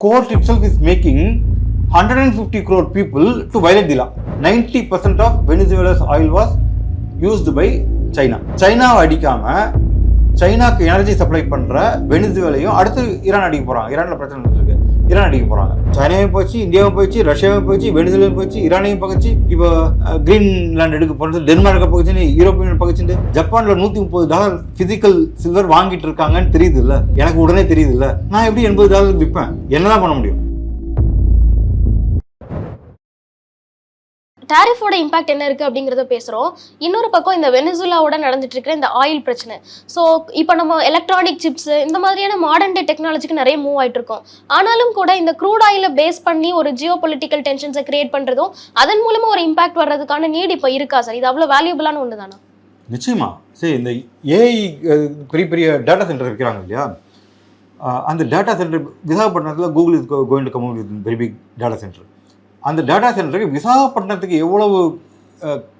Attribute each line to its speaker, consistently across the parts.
Speaker 1: Court itself is making 150 crore people to violate the law. 90% of Venezuela's oil was used by China. சைனாவை அடிக்காம சைனாக்கு energy supply பண்ற வெனிசுவேலையும் அடுத்து Iran அடிக்க போறாங்க. ஈரான்ல பிரச்சனை இருக்கு, ஈரான் அடிக்க போறாங்க. சைனாவையும் போச்சு, இந்தியாவும் போச்சு, ரஷ்யாவும் போச்சு, வெனிசுவேலையும் போச்சு, ஈரானையும் பகச்சு, இப்போ கிரீன்லாண்ட் எடுக்க போறது, டென்மார்க்கை பகச்சுன்னு, யூரோப்பியன் பகச்சுட்டு, ஜப்பான்ல $130 பிசிக்கல் சில்வர் வாங்கிட்டு இருக்காங்கன்னு தெரியுது இல்ல, எனக்கு உடனே தெரியுது இல்ல, நான் எப்படி $80 விற்பேன்? என்னதான் பண்ண முடியும்?
Speaker 2: டேரிஃபோட இம்பாக்ட் என்ன இருக்குது அப்படிங்கிறத பேசுகிறோம். இன்னொரு பக்கம் இந்த வெனிசுலாவோட நடந்துட்டு இருக்கிற இந்த ஆயில் பிரச்சனை. ஸோ இப்போ நம்ம எலக்ட்ரானிக் சிப்ஸ் இந்த மாதிரியான மாடர்ன் டே டெக்னாலஜிக்கு நிறைய மூவ் ஆகிட்டு இருக்கோம். ஆனாலும் கூட இந்த க்ரூட் ஆயிலை பேஸ் பண்ணி ஒரு ஜியோ பொலிட்டிக்கல் டென்ஷன்ஸை கிரியேட் பண்ணுறதும் அதன் மூலமாக ஒரு இம்பாக்ட் வர்றதுக்கான நீட் இப்போ இருக்கா சார்? இது அவ்வளோ வேல்யூபிளான ஒன்று தானா?
Speaker 1: நிச்சயமா. சரி, இந்த ஏஐ பெரிய பெரிய டேட்டா சென்டர் இருக்கிறாங்க இல்லையா, அந்த டேட்டா சென்டர் விசாகப்பட்டினத்தில் Google is going to come out with very big data centre. அந்த டேட்டா சென்டருக்கு விசாகப்பட்டினத்துக்கு எவ்வளவு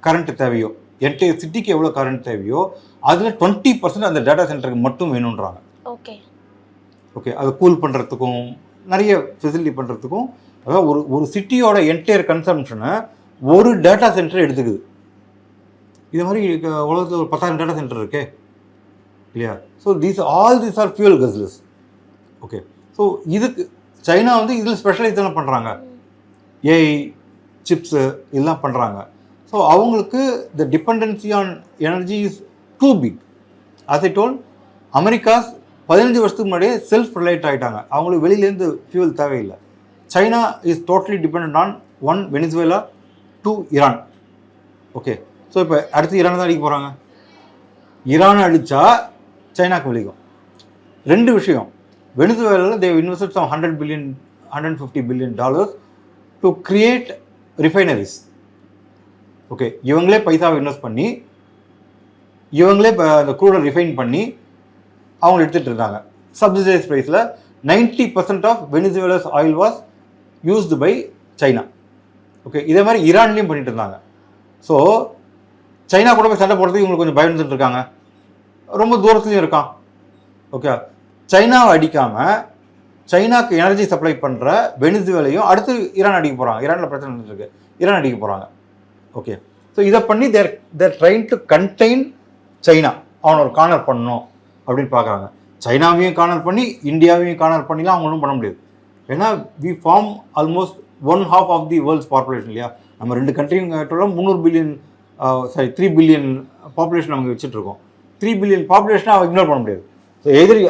Speaker 1: கரண்ட் தேவையோ, என்டையர் சிட்டிக்கு எவ்வளோ கரண்ட் தேவையோ அதில் 20% அந்த டேட்டா சென்டருக்கு மட்டும் வேணுன்றாங்க.
Speaker 2: ஓகே
Speaker 1: ஓகே அதை கூல் பண்ணுறதுக்கும் நிறைய ஃபெசிலிட்டி பண்ணுறதுக்கும், அதாவது ஒரு சிட்டியோட என்டையர் கன்சம்ஷனை ஒரு டேட்டா சென்டர் எடுத்துக்குது. இது மாதிரி உலகத்தில் ஒரு 10,000 டேட்டா சென்டர் இருக்கே இல்லையா. So all these are fuel guzzlers. Okay, so இதுக்கு சைனா வந்து இதில் ஸ்பெஷலைஸ் தானே பண்ணுறாங்க, ஏஐ சிப்ஸு இதெல்லாம் பண்ணுறாங்க. ஸோ அவங்களுக்கு the dependency on energy is too big. as I told, America's 15 வருஷத்துக்கு முன்னாடியே செல்ஃப் ரிலேட் ஆகிட்டாங்க. அவங்களுக்கு வெளியிலேருந்து ஃபியூல் தேவையில்லை. China is totally depend on one Venezuela, 2 Iran. Okay, so இப்போ அடுத்து ஈரான் தான் அடிக்க போகிறாங்க. ஈரானை அடித்தா சைனாக்கு வலிக்கும். ரெண்டு விஷயம், வெனிசுவேலாவில் they invested some $150 billion to create refineries. Okay, இவங்களே பைசாவை இன்வெஸ்ட் பண்ணி இவங்களே அந்த க்ரூடை ரிஃபைன் பண்ணி அவங்க எடுத்துகிட்டு இருந்தாங்க. சப்சிடைஸ் ப்ரைஸில் 90% of Venezuela's oil was used by China. Okay, இதே மாதிரி ஈரான்லேயும் பண்ணிட்டு இருந்தாங்க. ஸோ சைனா கூட போய் சண்டை போடுறதுக்கு இவங்களுக்கு கொஞ்சம் பயந்துட்டு இருக்காங்க, ரொம்ப தூரத்துலையும் இருக்கான். ஓகே, சைனாவை அடிக்காமல் சைனாக்கு எனர்ஜி சப்ளை பண்ணுற வெனிசுவேலையும் அடுத்து ஈரான் அடிக்க போகிறாங்க. ஈரானில் பிரச்சனை இருக்கு, ஈரான் அடிக்க போகிறாங்க. ஓகே, ஸோ இதை பண்ணி தேர் ட்ரைங் டு கண்டெயின் சைனா. அவனை ஒரு கார்னர் பண்ணணும் அப்படின்னு பார்க்குறாங்க. சைனாவையும் கார்னர் பண்ணி இந்தியாவையும் கார்னர் பண்ணிலாம் அவங்க ஒன்றும் பண்ண முடியாது. ஏன்னா we form almost 1/2 of the world's population இல்லையா. நம்ம 2 கண்ட்ரியும் கேட்டாலும் 3 பில்லியன் பாப்புலேஷன் அவங்க வச்சுட்ருக்கோம். 3 பில்லியன் பாப்புலேஷனை அவங்க இக்னோர் பண்ண முடியாது. ஸோ எதிரி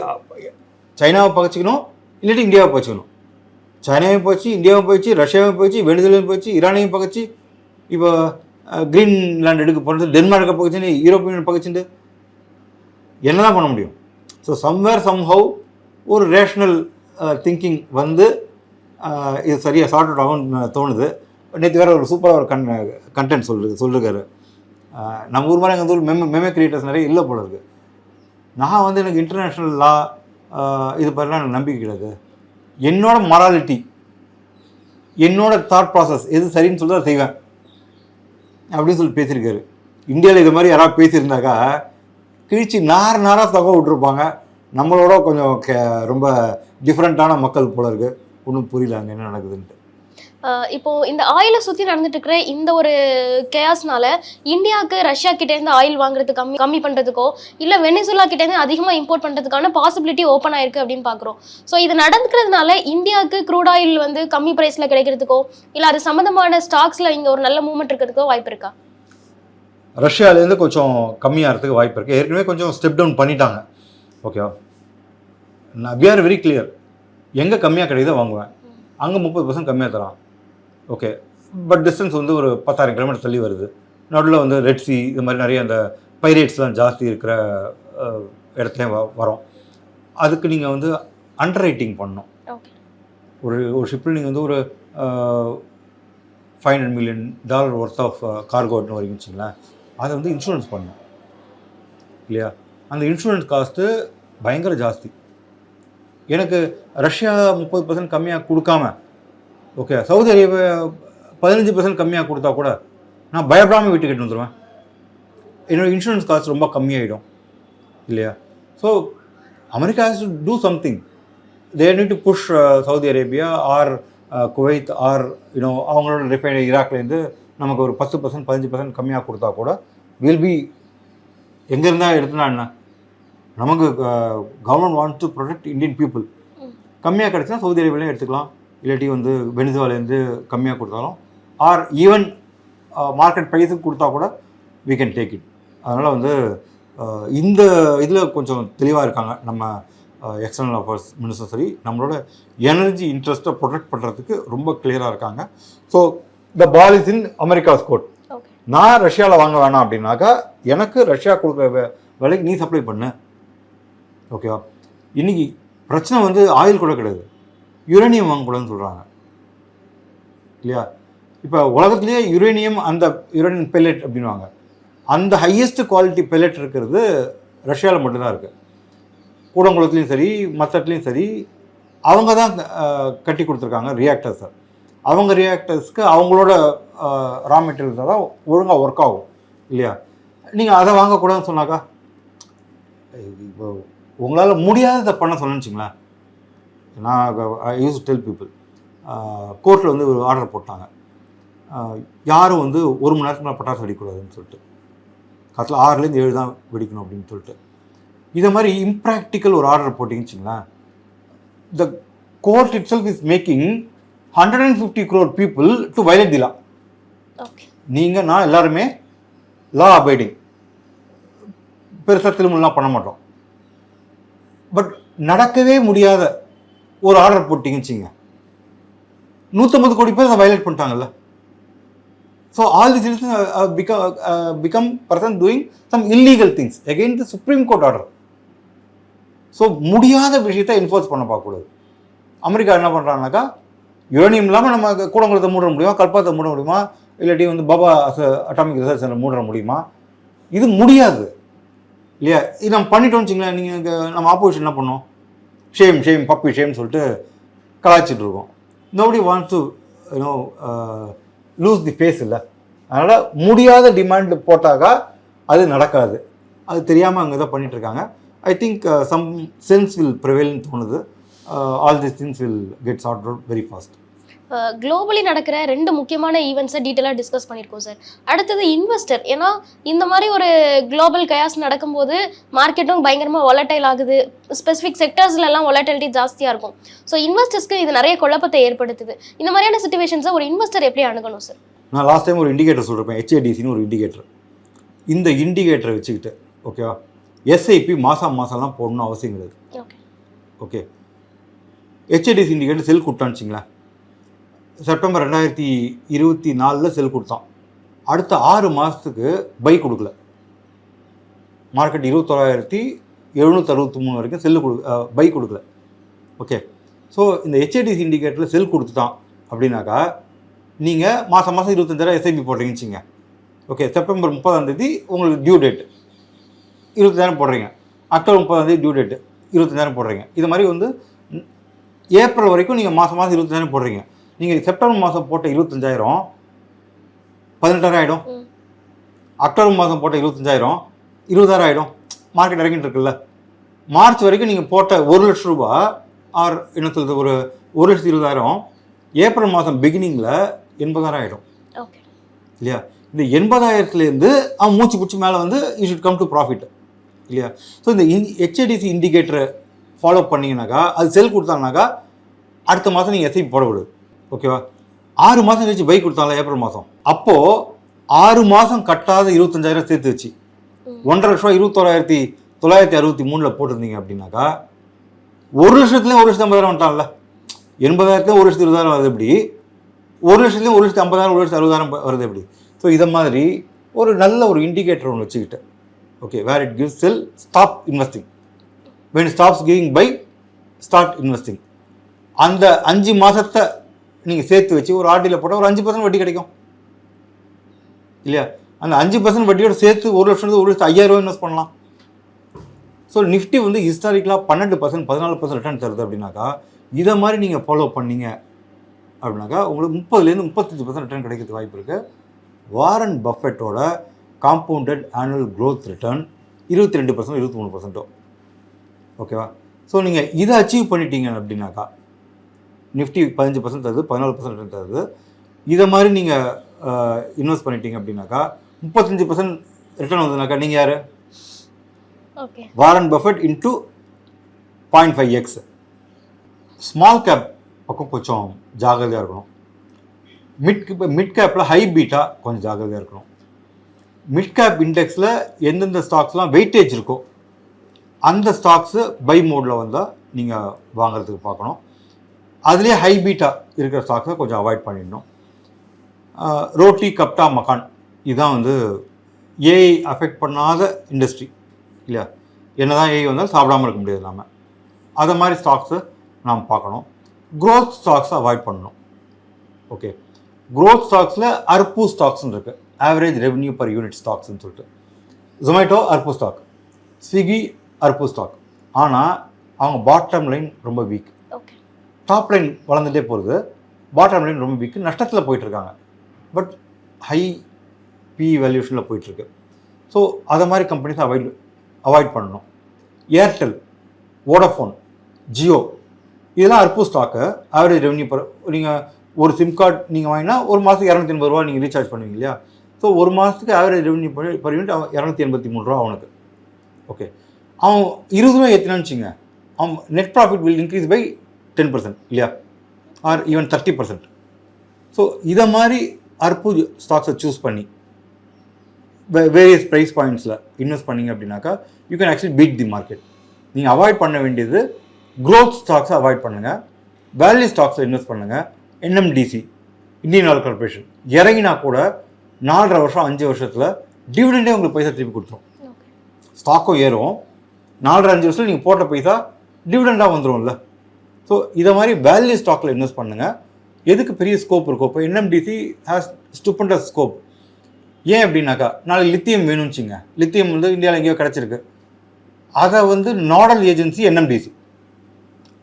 Speaker 1: சைனாவை பகச்சிக்கணும், இல்லாட்டி இந்தியாவை போச்சுக்கணும். சைனாவையும் போச்சு, இந்தியாவும் போயிடுச்சு, ரஷ்யாவும் போயிடுச்சு, வெனிசுவேலையும் போயிடுச்சு, ஈரானையும் பகச்சு, இப்போ கிரீன்லாண்ட் எடுக்க போகிறது, டென்மார்க்கை பகச்சுன்னு, யூரோப்பியன் பகச்சுட்டு என்ன தான் பண்ண முடியும்? ஸோ சம்வேர் சம்ஹவ் ஒரு ரேஷ்னல் திங்கிங் வந்து இது சரியாக சார்ட் அவுட் ஆகும்னு தோணுது. நேற்று வேறு ஒரு சூப்பராக ஒரு கண்டென்ட் சொல்லிருக்காரு. நம்ம ஊர் மாதிரி எங்கள் ஊர் மெமே கிரியேட்டர்ஸ் நிறைய இல்லை போல இருக்குது. நான் வந்து எனக்கு இன்டர்நேஷ்னல் லா இது மாதிரிலாம் எனக்கு நம்பிக்கை கிடையாது. என்னோட மொராலிட்டி, என்னோட தாட் ப்ராசஸ் எது சரின்னு சொல்லி தான் செய்வேன் அப்படின்னு சொல்லி பேசியிருக்காரு. இந்தியாவில் இது மாதிரி யாராவது பேசியிருந்தாக்கா கிழிச்சு நாராக தகவல் விட்டுருப்பாங்க. நம்மளோட கொஞ்சம் ரொம்ப டிஃப்ரெண்ட்டான மக்கள் போல இருக்குது. ஒன்றும் புரியல அங்கே என்ன நடக்குதுன்ட்டு.
Speaker 2: இப்போ இந்த ஆயிலை சுற்றி நடந்துட்டு இருக்கிற இந்த ஒரு கேஸ்னால இந்தியாவுக்கு ரஷ்யா கிட்டேருந்து ஆயில் வாங்குறது கம்மி பண்ணுறதுக்கோ இல்லை வெனிசுலா கிட்டேருந்து அதிகமாக இம்போர்ட் பண்ணுறதுக்கான பாசிபிலிட்டி ஓப்பன் ஆயிருக்கு அப்படின்னு பார்க்குறோம். ஸோ இது நடந்துக்கிறதுனால இந்தியாவுக்கு க்ரூட் ஆயில் வந்து கம்மி ப்ரைஸில் கிடைக்கிறதுக்கோ இல்லை அது சம்மந்தமான ஸ்டாக்ஸில் இங்கே ஒரு நல்ல மூவ்மெண்ட் இருக்கிறதுக்கோ வாய்ப்பு இருக்கா?
Speaker 1: ரஷ்யாவிலேருந்து கொஞ்சம் கம்மியாகிறதுக்கு வாய்ப்பு இருக்குது. ஏற்கனவே கொஞ்சம் ஸ்டெப் டவுன் பண்ணிட்டாங்க. ஓகேவா, வி ஆர் வெரி கிளியர். எங்கே கம்மியாக கிடைக்குதோ வாங்குவேன், அங்கே 30% கம்மியாக தரான். ஓகே, பட் டிஸ்டன்ஸ் வந்து ஒரு 10,000 கிலோமீட்டர் தள்ளி வருது. நடுவில் வந்து ரெட் சி இது மாதிரி நிறைய அந்த பைரேட்ஸ்லாம் ஜாஸ்தி இருக்கிற இடத்துலையும் வரோம். அதுக்கு நீங்கள் வந்து அண்டர் ரைட்டிங் பண்ணணும். ஒரு ஷிப்பில் நீங்கள் வந்து ஒரு $500 million ஒர்த் ஆஃப் கார்கோன்னு வரைக்கும் வச்சிங்களேன், அதை வந்து இன்சூரன்ஸ் பண்ணணும் இல்லையா. அந்த இன்சூரன்ஸ் காஸ்ட்டு பயங்கர ஜாஸ்தி. எனக்கு ரஷ்யா 30% கம்மியாக கொடுக்காம, ஓகே, சவுதி அரேபியா 15% கம்மியாக கொடுத்தா கூட நான் பயப்படாமல் வீட்டு கட்டி வந்துடுவேன். என்னோடய இன்சூரன்ஸ் காஸ்ட் ரொம்ப கம்மியாகிடும் இல்லையா. So America has to do something. they need to push Saudi Arabia or Kuwait or அவங்களோட ரிஃபைனரி ஈராக்லேருந்து நமக்கு ஒரு 10% 15% கம்மியாக கொடுத்தா கூட வில் பி எங்கே இருந்தால் எடுத்துனா என்ன, நமக்கு government wants to protect Indian people. கம்மியாக கிடச்சினா சவுதி அரேபியாலையும் எடுத்துக்கலாம், இல்லாட்டி வந்து வெனிசுவாலேருந்து கம்மியாக கொடுத்தாலும் ஆர் ஈவன் மார்க்கெட் ப்ரைஸுக்கு கொடுத்தா கூட we can take it. அதனால் வந்து இந்த இதில் கொஞ்சம் தெளிவாக இருக்காங்க நம்ம எக்ஸ்டர்னல் அஃபேர்ஸ் மினிஸ்டர். சரி, நம்மளோட எனர்ஜி இன்ட்ரெஸ்ட்டை ப்ரொடெக்ட் பண்ணுறதுக்கு ரொம்ப கிளியராக இருக்காங்க. So the ball is in America's court. நான் ரஷ்யாவில் வாங்க வேணாம் அப்படின்னாக்கா எனக்கு ரஷ்யா கொடுக்குற விலைக்கு நீ சப்ளை பண்ணு, ஓகேவா? இன்றைக்கி பிரச்சனை வந்து ஆயில் கூட கிடையாது, யுரேனியம் வாங்கக்கூடாதுன்னு சொல்கிறாங்க இல்லையா? இப்போ உலகத்துலேயே யுரேனியம், அந்த யுரேனியம் பெல்லெட் அப்படின்வாங்க, அந்த ஹையஸ்ட் குவாலிட்டி பெல்லெட் இருக்கிறது ரஷ்யாவில் மட்டும்தான் இருக்குது. கூடங்குளத்துலேயும் சரி மற்றத்துலேயும் சரி அவங்க தான் கட்டி கொடுத்துருக்காங்க ரியாக்டர்ஸை. அவங்க ரியாக்டர்ஸ்க்கு அவங்களோட ரா மெட்டீரியல்ஸை தான் ஒழுங்காக ஒர்க் ஆகும் இல்லையா? நீங்கள் அதை வாங்கக்கூடாதுன்னு சொன்னாக்கா இப்போ உங்களால் முடியாததை பண்ண சொன்னேன்னு. நான் யூஸ் டெல் பீப்புள், கோர்ட்டில் வந்து ஒரு ஆர்டர் போட்டாங்க, யாரும் வந்து 1 மணி நேரத்துக்கு மேலே பட்டாசு வெடிக்கூடாதுன்னு சொல்லிட்டு, காலத்தில் 6லேருந்து 7 தான் வெடிக்கணும் அப்படின்னு சொல்லிட்டு. இதை மாதிரி இம்ப்ராக்டிக்கல் ஒரு ஆர்டர் போட்டிங்கன்னு வச்சுங்களேன், the court itself is making 150 crore people to violate the law. நீங்கள் நான் எல்லாருமே லா அபைடிங், பெருசாக திருமணம்லாம் பண்ண மாட்டோம். பட் நடக்கவே முடியாத ஒரு ஆர்டர் போட்டிங்கன்னு வச்சுங்க, 150 கோடி பேர் அதை violate பண்ணிட்டாங்கல்ல. So all these citizens become person doing some illegal things against the Supreme Court order. So முடியாத விஷயத்தை என்ஃபோர்ஸ் பண்ண பார்க்கக்கூடாது. அமெரிக்கா என்ன பண்ணுறாங்கனாக்கா, யுரேனியம் இல்லாமல் நம்ம கூடங்குளத்தை மூட முடியுமா, கல்பாத்தை மூட முடியுமா, இல்லாட்டி வந்து பாபா அட்டாமிக் ரிசர்ச் சென்டர் மூட முடியுமா? இது முடியாது இல்லையா? இது நம்ம பண்ணிட்டோம்னு வச்சுங்களேன், நீங்கள் நம்ம ஆப்போசிஷன் என்ன பண்ணோம், ஷேம் ஷேம் பப்பி ஷேம் சொல்லிட்டு கலாய்ச்சிட்டு இருக்கோம். Nobody wants to lose the face இல்லை. அதனால் முடியாத டிமாண்ட் போட்டாக்கா அது நடக்காது. அது தெரியாமல் அங்கே தான் பண்ணிகிட்ருக்காங்க. I think some sense will ப்ரிவேல்னு தோணுது. All this things will get sort out very fast.
Speaker 2: Globally நடக்கிற 2 முக்கியமான ஈவெண்ட்ஸை டீட்டெயிலாக டிஸ்கஸ் பண்ணியிருக்கோம் சார். அடுத்தது இன்வெஸ்டர். ஏன்னா இந்த மாதிரி ஒரு குளோபல் கயாஸ் நடக்கும்போது மார்க்கெட்டும் பயங்கரமாக வாலடைல் ஆகுது, ஸ்பெசிஃபிக் செக்டர்ஸ்லாம் வாலட்டிலிட்டி ஜாஸ்தியாக இருக்கும். ஸோ இன்வெஸ்டர்ஸ்க்கு இது நிறைய குழப்பத்தை ஏற்படுத்துது. இந்த மாதிரியான சிச்சுவேஷன்ஸை ஒரு இன்வெஸ்டர் எப்படி அணுகணும் சார்?
Speaker 1: நான் லாஸ்ட் டைம் ஒரு இண்டிகேட்டர் சொல்லியிருப்பேன், HADCன்னு ஒரு இண்டிகேட்டர். இந்த இண்டிகேட்டரை வச்சுக்கிட்டு ஓகேவா, SIP மாதம்லாம் போடணும்னு அவசியம் கிடையாது. ஓகே, HADC இண்டிகேட்டர் செல் கொடுத்தான்னு வச்சுங்களேன், செப்டம்பர் 2024 செல் கொடுத்தான், அடுத்த 6 மாதத்துக்கு பை கொடுக்கல, மார்க்கெட் 21,763 வரைக்கும் செல்லு பை கொடுக்கல. ஓகே, ஸோ இந்த HADC இண்டிகேட்டரில் செல் கொடுத்துட்டான் அப்படின்னாக்கா நீங்கள் மாதம் 25,000 SIP போடுறீங்கன்னு வச்சுங்க. ஓகே, செப்டம்பர் 30 உங்களுக்கு டியூ டேட் 25,000 போடுறீங்க, அக்டோபர் 30 டியூ டேட்டு 25,000 போடுறீங்க. இது மாதிரி வந்து ஏப்ரல் வரைக்கும் நீங்கள் மாதம் 25,000 போடுறீங்க. நீங்கள் செப்டம்பர் மாதம் போட்ட 25,000 18,000 ஆகிடும், அக்டோபர் மாதம் போட்ட 25,000 20,000 ஆகிடும். மார்க்கெட் இறங்கிட்டு இருக்குல்ல, மார்ச் வரைக்கும் நீங்கள் போட்ட 1 லட்ச ரூபா ஆர் என்ன சொல்கிறது ஒரு 1,20,000 ஏப்ரல் மாதம் பிகினிங்கில் 80,000 ஆகிடும் இல்லையா? இந்த 80,000லேருந்து அவன் மூச்சு பிடிச்சி மேலே வந்து you should come to profit இல்லையா? ஸோ இந்த HADC இண்டிகேட்டரை ஃபாலோ பண்ணிங்கனாக்கா, அது செல் கொடுத்தாங்கனாக்கா அடுத்த மாதம் நீங்கள் SIP போட விடுது. ஓகேவா? 6 மாதம் கழிச்சு பைக் கொடுத்தாங்களா ஏப்ரல் மாதம், அப்போது 6 மாதம் கட்டாத 25,000 சேர்த்து வச்சு 1,50,000 ரூபா 21,963 போட்டிருந்தீங்க அப்படின்னாக்கா 1,00,000 1,50,000 வந்துட்டான்ல. 80,000 1,20,000 வருது எப்படி, 1,00,000 1,50,000 1,60,000 வருது எப்படி? ஸோ இதை மாதிரி ஒரு நல்ல ஒரு இண்டிகேட்டர் ஒன்று வச்சுக்கிட்டு, okay, where it gives sell stop investing, when stops giving buy start investing. அந்த 5 மாதத்தை நீங்கள் சேர்த்து வச்சு ஒரு ஆர்டியில் போட்டால் ஒரு 5% வட்டி கிடைக்கும் இல்லையா? அந்த 5% வட்டியோட சேர்த்து 1,00,000 1,05,000 இன்வெஸ்ட் பண்ணலாம். ஸோ நிஃப்டி வந்து ஹிஸ்டாரிக்கலாக 12% 14% ரிட்டர்ன் தருது அப்படின்னாக்கா, இதை மாதிரி நீங்கள் ஃபாலோ பண்ணீங்க அப்படின்னாக்கா உங்களுக்கு 30% 35% ரிட்டர்ன் கிடைக்கிறதுக்கு வாய்ப்பு இருக்குது. வாரன் பஃபெட்டோட காம்பவுண்டட் ஆனுவல் க்ரோத் ரிட்டர்ன் 22% 23%. ஓகேவா? ஸோ நீங்கள் இதை அச்சீவ் பண்ணிட்டீங்க அப்படின்னாக்கா நிஃப்டி 15% தருது, 14% தருது. இதை மாதிரி நீங்கள் இன்வெஸ்ட் பண்ணிட்டீங்க அப்படின்னாக்கா 35% ரிட்டர்ன் வந்ததுனாக்கா நீங்கள் யார்?
Speaker 2: Okay.
Speaker 1: Warren Buffett into 0.5x. Small cap பக்கம் கொஞ்சம் ஜாகிரதையாக இருக்கணும். மிட் கேப்பில் ஹை பீட்டா கொஞ்சம் ஜாகிரதையாக இருக்கணும். மிட் கேப் இண்டெக்ஸில் எந்தெந்த ஸ்டாக்ஸ்லாம் வெயிட்டேஜ் இருக்கோ அந்த ஸ்டாக்ஸு பை மோடில் வந்தால் நீங்கள் வாங்குறதுக்கு பார்க்கணும். அதுலேயே ஹை பீட்டா இருக்கிற ஸ்டாக்ஸை கொஞ்சம் அவாய்ட் பண்ணிடணும். ரோட்டி, கப்டா, மக்கான் இதுதான் வந்து ஏஐ அஃபெக்ட் பண்ணாத இண்டஸ்ட்ரி இல்லையா? என்ன தான் ஏஐ வந்தாலும் சாப்பிடாமல் இருக்க முடியாது நம்ம. அதை மாதிரி ஸ்டாக்ஸை நாம் பார்க்கணும். க்ரோத் ஸ்டாக்ஸை அவாய்ட் பண்ணணும். ஓகே, க்ரோத் ஸ்டாக்ஸில் அர்பு ஸ்டாக்ஸ்ன்னு இருக்குது, ஆவரேஜ் ரெவன்யூ பர் யூனிட் ஸ்டாக்ஸ்ன்னு சொல்லிட்டு. Zomato ARPU stock, Swiggy ARPU stock. ஆனால் அவங்க பாட்டம் லைன் ரொம்ப வீக். டாப் லைன் வளர்ந்துட்டே போகிறது, பாட்டம் லைன் ரொம்ப வீக், நஷ்டத்தில் போயிட்டுருக்காங்க. பட் ஹை பி வேல்யூஷனில் போயிட்டுருக்கு. ஸோ அதை மாதிரி கம்பெனிஸை அவாய்ட் பண்ணணும். ஏர்டெல், வோடஃபோன், ஜியோ இதெல்லாம் அர்பு ஸ்டாக்கு. ஆவரேஜ் ரெவன்யூ நீங்கள் ஒரு சிம் கார்டு நீங்கள் வாங்கினா ஒரு மாதத்துக்கு 280 ரூபா நீங்கள் ரீசார்ஜ் பண்ணுவீங்க இல்லையா? ஸோ ஒரு மாதத்துக்கு ஆவரேஜ் ரெவன்யூ பர் யூனிட் 283 ரூபா அவனுக்கு. ஓகே, அவன் 20 ரூபா ஏற்றினான்னு வச்சுங்க, அவன் net profit will increase by 10% இல்லையா? Or even 30%. ஸோ இதை மாதிரி அர்பு ஸ்டாக்ஸை சூஸ் பண்ணி வேரியஸ் ப்ரைஸ் பாயிண்ட்ஸில் இன்வெஸ்ட் பண்ணிங்க அப்படின்னாக்கா you can actually beat the market. நீங்கள் அவாய்ட் பண்ண வேண்டியது க்ரோத் ஸ்டாக்ஸை அவாய்ட் பண்ணுங்கள், வேல்யூ ஸ்டாக்ஸை இன்வெஸ்ட் பண்ணுங்கள். என்எம்டிசி, இந்தியன் ஆயில் கார்பரேஷன் இறங்கினா கூட 4.5 வருஷம் 5 வருஷத்தில் டிவிடெண்டே உங்களுக்கு பைசா திருப்பி கொடுத்துரும். ஸ்டாக்கும் ஏறும், 4.5 வருஷத்தில் நீங்கள் போட்ட பைசா டிவிடெண்டாக வந்துடும்ல. ஸோ இதை மாதிரி வேல்யூ ஸ்டாக்கில் இன்வெஸ்ட் பண்ணுங்கள். எதுக்கு பெரிய ஸ்கோப் இருக்கும்? இப்போ என்எம்டிசி ஹேஸ் ஸ்டூப்பண்டஸ் ஸ்கோப். ஏன் அப்படின்னாக்கா நாளைக்கு லித்தியம் வேணும்னு வச்சுங்க, லித்தியம் வந்து இந்தியாவில் எங்கேயோ கிடச்சிருக்கு, அதை வந்து nodal agency NMDC.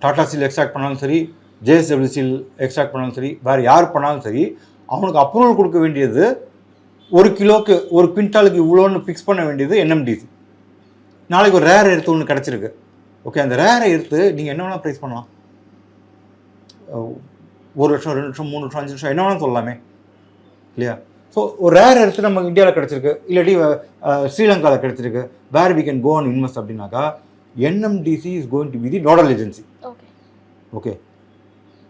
Speaker 1: Tata Steel extract பண்ணாலும் சரி, ஜேஎஸ்டபிள்யூ ஸ்டீல் எக்ஸ்ட்ராக்ட் பண்ணாலும் சரி, வேறு யார் பண்ணாலும் சரி, அவனுக்கு அப்ரூவல் கொடுக்க வேண்டியது 1 கிலோக்கு 1 குவிண்டாலுக்கு இவ்வளோன்னு ஃபிக்ஸ் பண்ண வேண்டியது என்எம்டிசி. நாளைக்கு ஒரு ரேர் எடுத்து ஒன்று கிடச்சிருக்கு, ஓகே, அந்த ரேரை எடுத்து நீங்கள் என்ன வேணால் ப்ரைஸ் பண்ணலாம். 1 லட்சம், 2 லட்சம், 3 லட்சம், 5 லட்சம் என்ன வேணாலும் சொல்லலாமே இல்லையா? ஸோ ஒரு ரேர் எடுத்து நம்ம இந்தியாவில் கிடச்சிருக்கு, இல்லாட்டி ஸ்ரீலங்காவில் கிடச்சிருக்கு, where we can go and invest அப்படின்னாக்கா NMDC is going to be the nodal agency. Okay,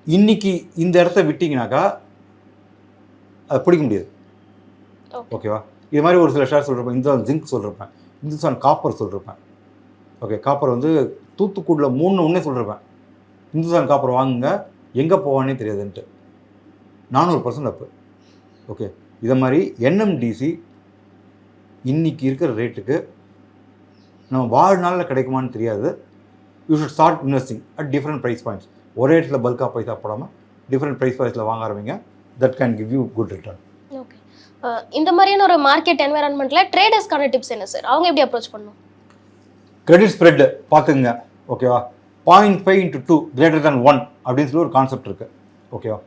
Speaker 1: இன்னைக்கு இந்த இடத்த விட்டிங்கனாக்கா அது பிடிக்க முடியாது. ஓகேவா? இது மாதிரி ஒரு சில ஷேர் சொல்லிருப்பேன், இந்துஸ்தான் ஜிங்க் சொல்லிருப்பேன், இந்துஸ்தான் காப்பர் சொல்லிருப்பேன். ஓகே, காப்பர் வந்து தூத்துக்குடியில் 3 சொல்லிருப்பேன். இந்துஸ்தான் காப்பர் வாங்குங்க, எங்கே போவானே தெரியாதுன்ட்டு 400% அப்பு. ஓகே, இதை மாதிரி என்எம்டிசி இன்னைக்கு இருக்கிற ரேட்டுக்கு நம்ம வாழ்நாளில் கிடைக்குமான்னு தெரியாது. You should start investing at different price points. ஒரே இடத்துல பல்காக பைசா போடாமல் டிஃப்ரெண்ட் ப்ரைஸ் பாயிண்ட்ஸில் வாங்க ஆரம்பிங்க. That can give you good return.
Speaker 2: Okay, இந்த மாதிரியான ஒரு மார்க்கெட் என்வைரன்மெண்ட்ல ட்ரேடர்ஸ்க்கான டிப்ஸ் என்ன சார்? அவங்க எப்படி அப்ரோச் பண்ணணும்?
Speaker 1: கிரெடிட் ஸ்ப்ரெட் பார்த்துங்க. ஓகேவா? 0.5 into 2 greater than 1 அப்படின்னு சொல்லி ஒரு கான்செப்ட் இருக்குது. ஓகேவா?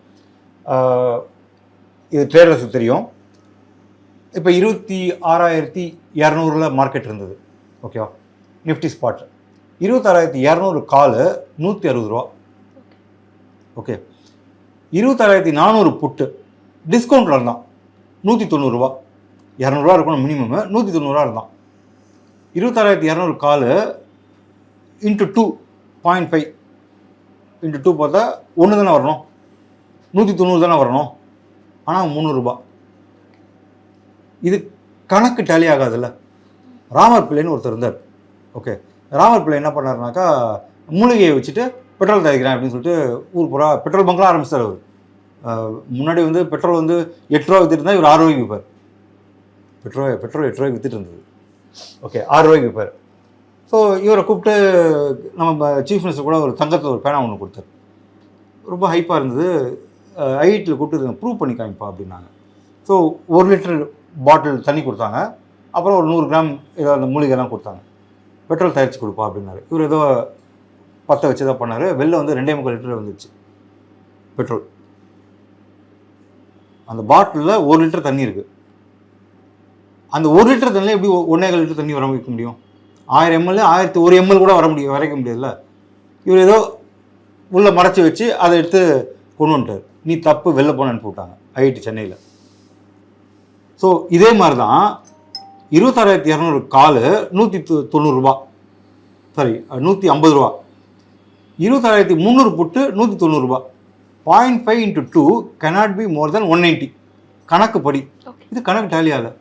Speaker 1: இது ட்ரேடர்ஸுக்கு தெரியும். இப்போ 26,200 மார்க்கெட் இருந்தது. ஓகேவா? நிஃப்டி ஸ்பாட் 26,200 காலு 160 ரூபா. ஓகே, 26,400 புட்டு டிஸ்கவுண்ட்டில் இருந்தான் 190 ரூபா. 200 ரூபா இருக்கணும் மினிமம், 190 ரூபா இருந்தான். 26,200 காலு இன்ட்டு 2 0.5 இன்ட்டு 2 பார்த்தா 1 தானே வரணும், 190 தானே வரணும். ஆனால் 300 ரூபா. இது கணக்கு டேலி ஆகாதுல்ல. ராமர் பிள்ளைன்னு ஒருத்தர் இருந்தார். ஓகே, ராமர் பிள்ளை என்ன பண்ணாருனாக்கா மூலிகையை வச்சுட்டு பெட்ரோல் தயாரிக்கிறேன் அப்படின்னு சொல்லிட்டு ஊர் பூரா பெட்ரோல் பங்க்லாம் ஆரம்பிச்சார் அவர். முன்னாடி வந்து பெட்ரோல் வந்து 8 ரூபா வித்துட்டு இருந்தால் இவர் 6 ரூபாய்க்கு விற்பார். பெட்ரோல் 8 ரூபாய்க்கு வித்துட்டு இருந்தது. ஓகே, 6 ரூபாய்க்கு விற்பார். ஸோ இவரை கூப்பிட்டு நம்ம சீஃப் மினிஸ்டர் கூட ஒரு தங்கத்தில் ஒரு பேனா ஒன்று கொடுத்தார். ரொம்ப ஹைப்பாக இருந்தது. ஐஐடியில் கூப்பிட்டு ப்ரூவ் பண்ணி காமிப்பா அப்படின்னாங்க. ஸோ 1 லிட்டர் பாட்டில் தண்ணி கொடுத்தாங்க. அப்புறம் ஒரு 100 கிராம் ஏதோ அந்த மூலிகைலாம் கொடுத்தாங்க. பெட்ரோல் தயாரித்து கொடுப்பா அப்படின்னாரு. இவர் ஏதோ 10 வச்சு தான் பண்ணார். வெளில வந்து 2.25 லிட்டர் வந்துச்சு பெட்ரோல். அந்த பாட்டிலில் 1 லிட்டர் தண்ணி இருக்குது. அந்த 1 லிட்டர் தண்ணியில் எப்படி 1.25 லிட்டர் தண்ணி வர வைக்க முடியும்? 1000 ml 1001 ml கூட வரைக்க முடியாதுல்ல. இவர் ஏதோ உள்ளே மறைச்சி வச்சு அதை எடுத்து கொண்டு வந்துட்டார். நீ தப்பு, வெளில போன அனுப்பி விட்டாங்க ஐஐடி சென்னையில். ஸோ இதே மாதிரி தான் 26,200 காலு 190 ரூபா, சாரி 150 ரூபா. 26,300 புட்டு 190 ரூபா. 0.5 into 2 cannot be more than 190 கணக்கு படி. இது கணக்கு டேலி ஆகலை.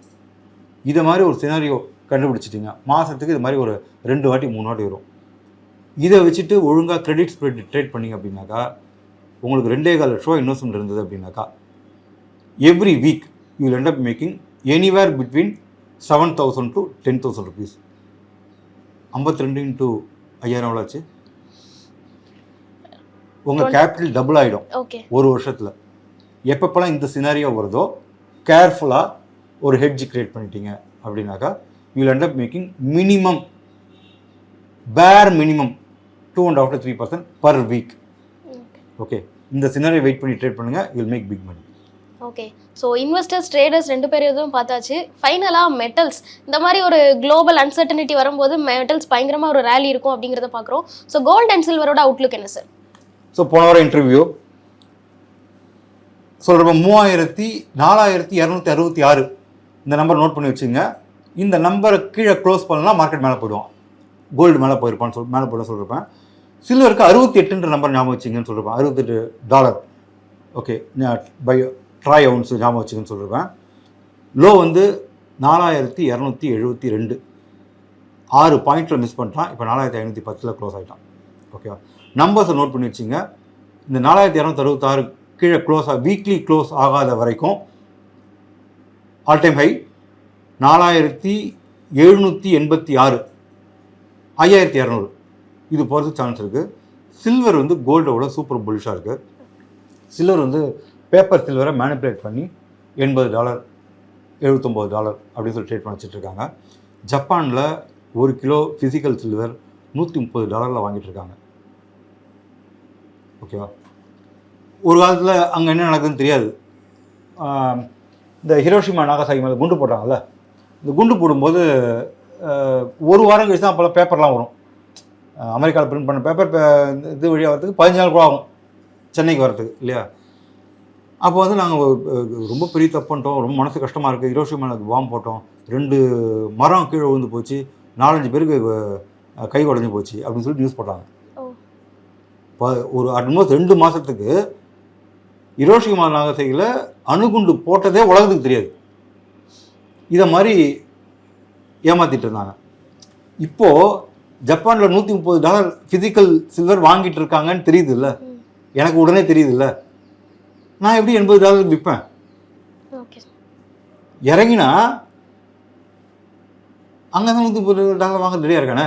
Speaker 1: இதை மாதிரி ஒரு சினாரியோ கண்டுபிடிச்சிட்டிங்க, மாதத்துக்கு இது மாதிரி ஒரு 2 வாட்டி 3 வாட்டி வரும். இதை வச்சுட்டு ஒழுங்காக கிரெடிட் ஸ்ப்ரெட் ட்ரேட் பண்ணிங்க அப்படின்னாக்கா உங்களுக்கு 2.25 லட்சம் இன்வெஸ்ட்மெண்ட் இருந்தது அப்படின்னாக்கா every week you will end up making anywhere between 7,000 to 10,000 rupees. 52 into 5,000 எவ்வளோ ஆச்சு? உங்கள் கேபிட்டல் டபுள் ஆகிடும் ஒரு வருஷத்தில். எப்பப்பெல்லாம் இந்த சினாரியோ வருதோ கேர்ஃபுல்லாக ஒரு ஹெட்ஜ் கிரியேட் பண்ணிட்டீங்க அப்படின்னாக்கா you will end up making minimum bare minimum 2.5 to 3% per week. Okay, இந்த சினாரியோ வெயிட் பண்ணி ட்ரேட் பண்ணுங்கள், you will make big money.
Speaker 2: Okay, so investors traders 2 பேர் எதுவும் பார்த்தாச்சு. ஃபைனலாக மெட்டல்ஸ், இந்த மாதிரி ஒரு குளோபல் அன்சர்டனிட்டி வரும்போது மெட்டல்ஸ் பயங்கரமாக ஒரு ரேலி இருக்கும் அப்படிங்கிறத பார்க்குறோம். ஸோ கோல்ட் அண்ட் சில்வரோட அவுட்லுக் என்ன சார்?
Speaker 1: ஸோ போன வாரம் இன்டர்வியூ சொல்கிறப்ப 4,266 இந்த நம்பர் நோட் பண்ணி வச்சுங்க. இந்த நம்பரை கீழே க்ளோஸ் பண்ணலாம், மார்க்கெட் மேலே போயிடுவான். கோல்டு மேலே போயிருப்பான்னு மேலே போயிட சொல்லியிருப்பேன். சில்வருக்கு 68 நம்பர் ஞாபகம் வச்சிங்கன்னு சொல்லியிருப்பேன். $68. ஓகே, பை ட்ராய் அவுன்ஸ் ஞாபகம் வச்சுங்கன்னு சொல்லியிருப்பேன். லோ வந்து 4,272, 6 பாயிண்ட்டில் மிஸ் பண்ணிட்டான். இப்போ 4,510 க்ளோஸ் ஆகிட்டான். ஓகேவா, நம்பர்ஸை நோட் பண்ணி வச்சுங்க. இந்த 4,266 கீழே க்ளோஸ் வீக்லி க்ளோஸ் ஆகாத வரைக்கும் ஆல் டைம் ஹை 4,786, 5,200 இது போகிறதுக்கு சான்ஸ் இருக்குது. சில்வர் வந்து கோல்டோட சூப்பர் புல்ஷாக இருக்குது. சில்வர் வந்து பேப்பர் சில்வரை மேனிப்புலேட் பண்ணி $80, $79 அப்படின்னு சொல்லி ட்ரேட் பண்ணி வச்சுட்ருக்காங்க. ஜப்பானில் 1 கிலோ ஃபிசிக்கல் சில்வர் $130 வாங்கிட்டு இருக்காங்க. ஓகேவா, ஒரு காலத்தில் அங்கே என்ன நடக்குதுன்னு தெரியாது. இந்த ஹிரோஷிமா நாகசாகி மேலே குண்டு போட்டாங்கல்ல, இந்த குண்டு போடும்போது ஒரு வாரம் கழிச்சு தான் அப்போல்லாம் பேப்பர்லாம் வரும். அமெரிக்காவில் பிரிண்ட் பண்ண பேப்பர் இது வழியாக வரதுக்கு 15 நாள் கூட ஆகும் சென்னைக்கு வரத்துக்கு இல்லையா. அப்போ வந்து நாங்கள் ரொம்ப பெரிய தப்பு பண்ணிட்டோம், ரொம்ப மனசு கஷ்டமாக இருக்குது, ஹிரோஷிமாவுக்கு பாம்பு போட்டோம், 2 மரம் கீழே விழுந்து போச்சு, 4-5 பேருக்கு கை உடஞ்சி போச்சு அப்படின்னு சொல்லி நியூஸ் போட்டாங்க. ஒரு ஆல்மோஸ்ட் 2 மாதத்துக்கு ஹிரோஷிமா நாகசாகியில் அணுகுண்டு போட்டதே உலகத்துக்கு தெரியாது. இதை மாதிரி ஏமாற்றிட்டு இருந்தாங்க. இப்போது ஜப்பானில் $130 ஃபிசிக்கல் சில்வர் வாங்கிட்டு இருக்காங்கன்னு தெரியுது இல்லை, எனக்கு உடனே தெரியுது இல்லை. நான் எப்படி $80 விற்பேன்? இறங்கினா அங்கே தான் $130 வாங்க ரெடியாக இருக்கானே.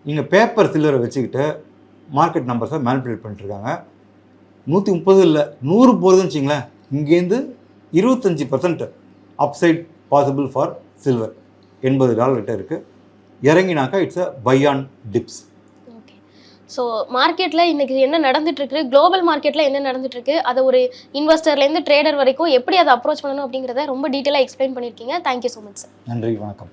Speaker 1: நீங்கள் பேப்பர் சில்வரை வச்சுக்கிட்டு மார்க்கெட் நம்பர்ஸை மேனிப்புலேட் பண்ணிட்டுருக்காங்க. 130 இல்லை 100 போகுதுன்னு வச்சிங்களேன். இங்கேருந்து 25% அப்சைட் பாசிபிள் ஃபார் சில்வர். $80 கிட்ட இருக்குது. இறங்கினாக்கா it's a buy on dips.
Speaker 2: Okay, so மார்க்கெட்டில் இன்றைக்கி என்ன நடந்துட்டுருக்கு, குளோபல் மார்க்கெட்டில் என்ன நடந்துட்டுருக்கு, அதை ஒரு இன்வெஸ்டர்லேருந்து ட்ரேடர் வரைக்கும் எப்படி அதை அப்ரோச் பண்ணணும் அப்படிங்கிறத ரொம்ப டீட்டெயிலாக எக்ஸ்பிளைன் பண்ணியிருக்கீங்க. Thank you so much sir.
Speaker 1: நன்றி, வணக்கம்.